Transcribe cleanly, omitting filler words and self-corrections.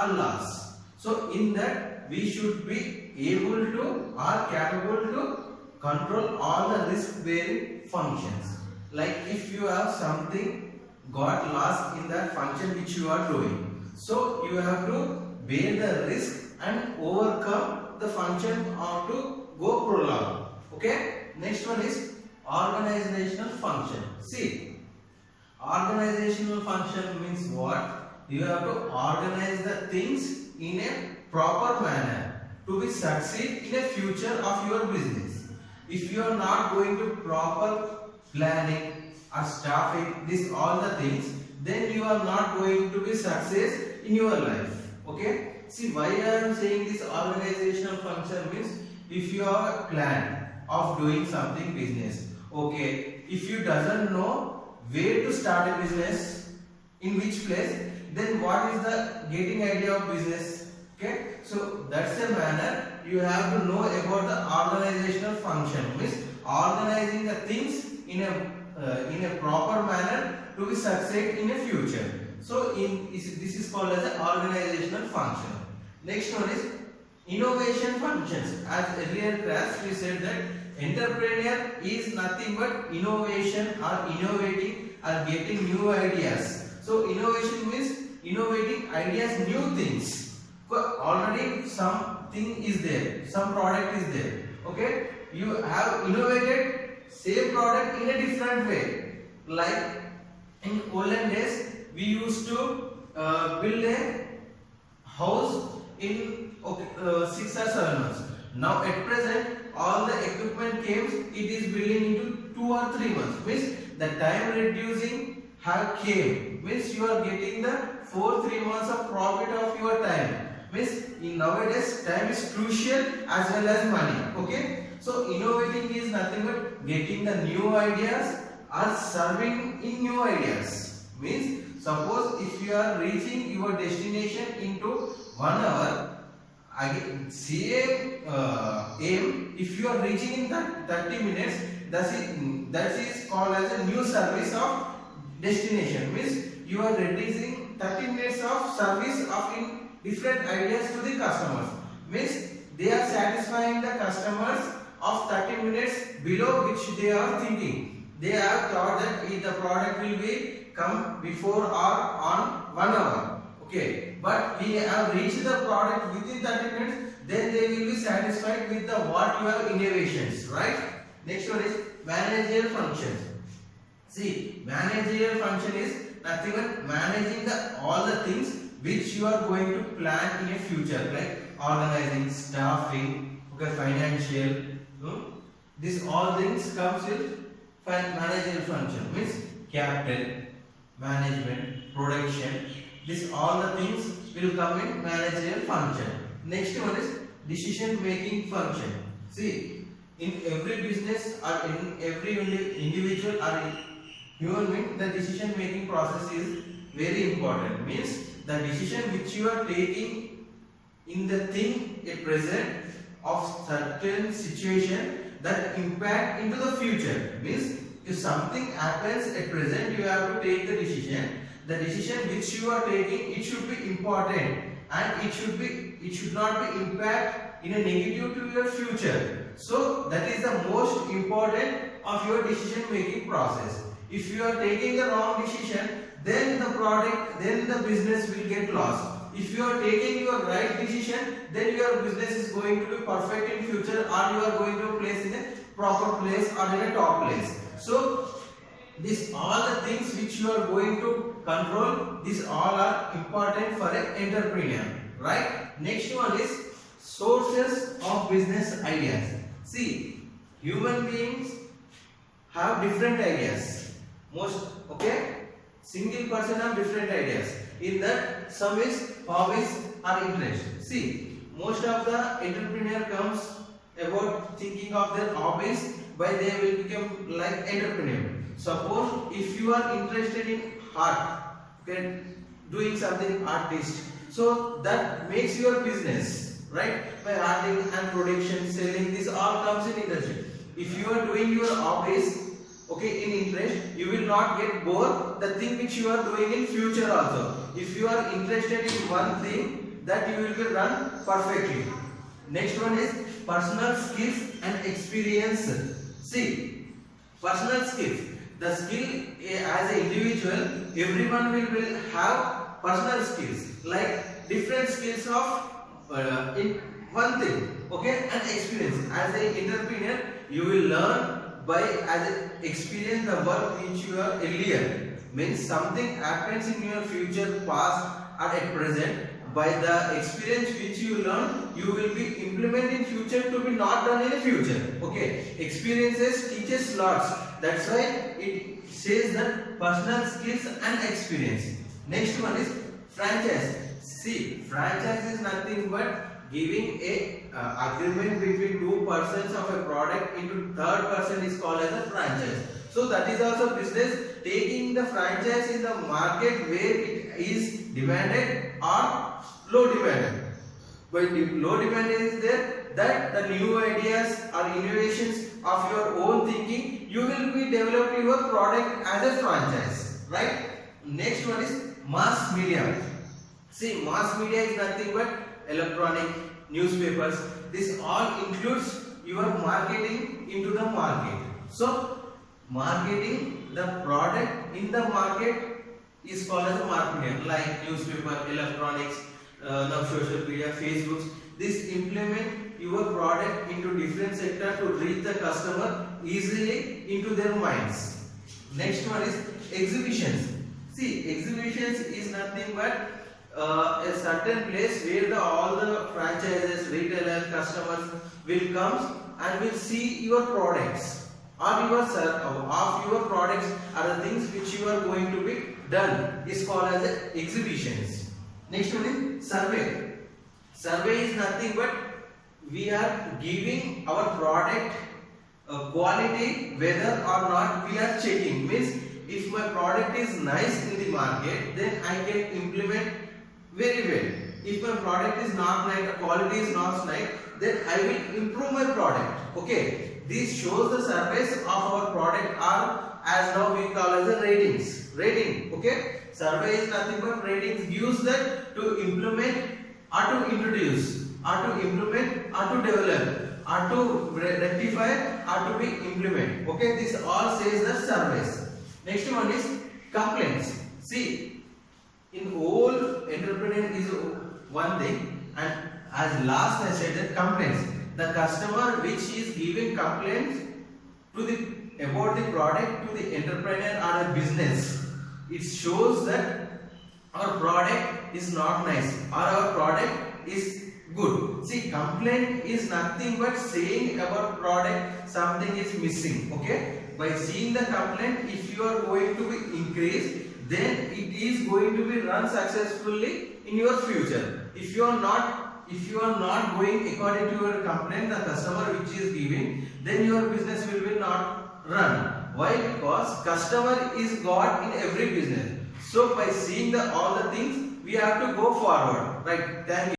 or loss. So in that we should be able to or capable to control all the risk bearing functions. Like if you have something got lost in that function which you are doing, so you have to bear the risk and overcome the function or to go prolong. Okay, next one is organizational function. See, organizational function means what? You have to organize the things in a proper manner to be succeed in the future of your business. If you are not going to proper planning or staffing this all the things, then you are not going to be success in your life. Okay, see why I am saying this organizational function means if you have a plan of doing something business, okay, if you doesn't know where to start a business, in which place, then what is the getting idea of business? Okay, so that's the manner you have to know about the organizational function, means organizing the things in a proper manner to be succeed in a future. So this is called as an organizational function. Next one is innovation functions. As earlier class we said that entrepreneur is nothing but innovation or innovating or getting new ideas. So innovation means innovating ideas, new things. Already something is there, some product is there. Okay, you have innovated same product in a different way. Like in olden days we used to build a house in 6 or 7 months. Now at present all the equipment came, it is building into 2 or 3 months. Means the time reducing have came. Means you are getting the 4-3 months of profit of your time. Means in nowadays time is crucial as well as money. Okay, so innovating is nothing but getting the new ideas or serving in new ideas. Means suppose if you are reaching your destination into 1 hour, again same aim, if you are reaching in 30 minutes, that is called as a new service of destination. Means you are reducing 30 minutes of service of in different ideas to the customers. Means they are satisfying the customers of 30 minutes below which they are thinking. They have thought that the product will be come before or on 1 hour. Okay, but we have reached the product within 30 minutes, then they will be satisfied with the what you have innovations, right? Next one is managerial functions. See, managerial function is nothing but managing all the things which you are going to plan in a future, like organizing, staffing, okay, financial. This all things comes with managerial function. Means capital, management, production. This all the things will come in managerial function. Next one is decision making function. See, in every business or in every individual or human being, the decision making process is very important. Means the decision which you are taking in the thing at present of certain situation that impact into the future. Means if something happens at present, you have to take the decision. The decision which you are taking, it should be important and it should not be impact in a negative to your future. So that is the most important of your decision making process. If you are taking the wrong decision, then the business will get lost. If you are taking your right decision, then your business is going to be perfect in future, or you are going to place in a proper place or in a top place. So these all the things which you are going to control, these all are important for an entrepreneur, right? Next one is sources of business ideas. See, human beings have different ideas. Single person have different ideas. In that, some is hobbies or interest. See, most of the entrepreneur comes about thinking of their hobbies, why they will become like entrepreneur. Suppose if you are interested in art, okay, doing something artist, so that makes your business, right? By arting and production, selling, this all comes in industry. If you are doing your hobbies, okay, in interest, you will not get bored the thing which you are doing in future also. If you are interested in one thing, that you will be run perfectly. Next one is personal skills and experience. See, personal skills. The skill as an individual, everyone will have personal skills, like different skills of in one thing, okay, and experience. As an entrepreneur, you will learn by as a experience the work which you are earlier. Means something happens in your future, past or at present. By the experience which you learn, you will be implementing future to be not done in the future. Okay, experiences teaches lots. That's why it says that personal skills and experience. Next one is franchise. See, franchise is nothing but giving a agreement between two persons of a product into third person is called as a franchise. So that is also business taking the franchise in the market where it is demanded or low demand. When low demand is there, that the new ideas or innovations of your own thinking, you will be developing your product as a franchise, right? Next one is mass media. See, mass media is nothing but electronic, newspapers. This all includes your marketing into the market. So, marketing the product in the market is called as a mass media, like newspaper, electronics, now social media, Facebook. This implement your product into different sector to reach the customer easily into their minds. Next one is exhibitions. See, exhibitions is nothing but a certain place where all the franchises, retailers, customers will come and will see your products or your products are the things which you are going to be done is called as exhibitions. Next one is survey. Survey is nothing but we are giving our product quality whether or not we are checking. Means if my product is nice in the market, then I can implement very well. If my product is not nice, the quality is not nice, then I will improve my product. Okay. This shows the surveys of our product are as now we call as the ratings. Rating. Okay. Survey is nothing but ratings gives that to implement or to introduce or to implement or to develop or to rectify or to be implement. Okay. This all says the surveys. Next one is complaints. See, in whole entrepreneur is one thing, and as last I said that complaints. The customer which is giving complaints to the about the product to the entrepreneur or a business, it shows that our product is not nice or our product is good. See, complaint is nothing but saying about product something is missing. Okay, by seeing the complaint, if you are going to be increased, then it is going to be run successfully in your future. If you are not going according to your complaint, the customer which is giving, then your business will be not run. Why? Because customer is God in every business. So by seeing all the things, we have to go forward. Right? Thank you.